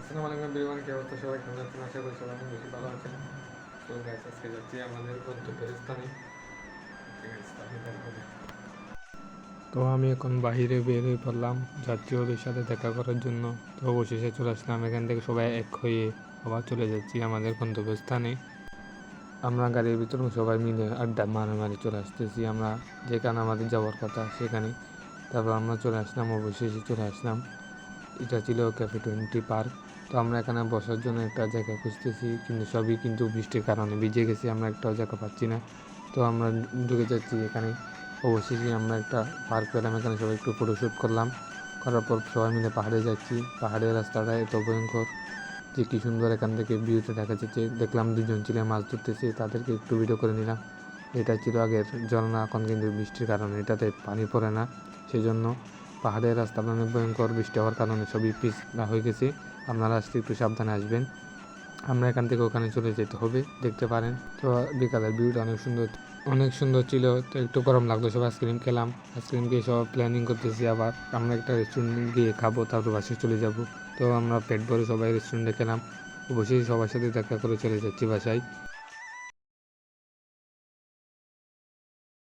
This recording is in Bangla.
আসসালামু আলাইকুম এভরিওয়ান, কি অবস্থা সবাই? কেমন আছেন? আশা করি সবাই অনেক বেশি ভালো আছেন। তো গাইস, আজকে যাচ্ছি আমাদের গন্তব্যের স্থানে। তো আমি এখন বাহিরে বের হয়ে পড়লাম যাত্রীদের সাথে দেখা করার জন্য। তো অবশেষে চলে আসলাম, এখান থেকে সবাই এক হয়ে আবার চলে যাচ্ছি আমাদের গন্তব্য স্থানে। আমরা গাড়ির ভিতরে সবাই মিলে আড্ডা মারে চলে আসতেছি আমরা যেখানে আমাদের যাওয়ার কথা সেখানে। তারপর আমরা চলে আসলাম, অবশেষে চলে আসলাম। এটা ছিল ক্যাফে 20 পার্ক। তো আমরা এখানে বসার জন্য একটা জায়গা খুঁজতেছি, কিন্তু সবই কিন্তু বৃষ্টির কারণে ভিজে গেছি, আমরা একটাও জায়গা পাচ্ছি না। তো আমরা ঢুকে যাচ্ছি এখানে। অবশেষে আমরা একটা পার্ক পেলাম, এখানে সবাই একটু ফটোশ্যুট করলাম। করার পর সবাই মিলে পাহাড়ে যাচ্ছি। পাহাড়ের রাস্তাটা এত ভয়ঙ্কর যে কী সুন্দর এখান থেকে ভিউটা দেখা যাচ্ছে। দেখলাম দুজন ছেলে মাছ ধরতেছে, তাদেরকে একটু ভিডিও করে নিলাম। এটা ছিল আগের ঝর্ণা, এখন কিন্তু বৃষ্টির কারণে এটাতে পানি পড়ে না, সেজন্য পাহাড়ের রাস্তাটা অনেক ভয়ঙ্কর। বৃষ্টি হওয়ার কারণে সবই পিছলা হয়ে গেছে। আপনারা আসতে একটু সাবধানে আসবেন। আমরা এখান থেকে ওখানে চলে যেতে হবে, দেখতে পারেন। তো বিকালের ভিউটা অনেক সুন্দর ছিল। তো একটু গরম লাগলো, সব আইসক্রিম খেলাম। আইসক্রিম খেয়ে সব প্ল্যানিং করতেছি আবার আমরা একটা রেস্টুরেন্টে গিয়ে খাবো, তারপর বাসায় চলে যাব। তো আমরা পেট ভরে সবাই রেস্টুরেন্টে খেলাম। অবশ্যই সবার সাথে দেখা করে চলে যাচ্ছি বাসায়।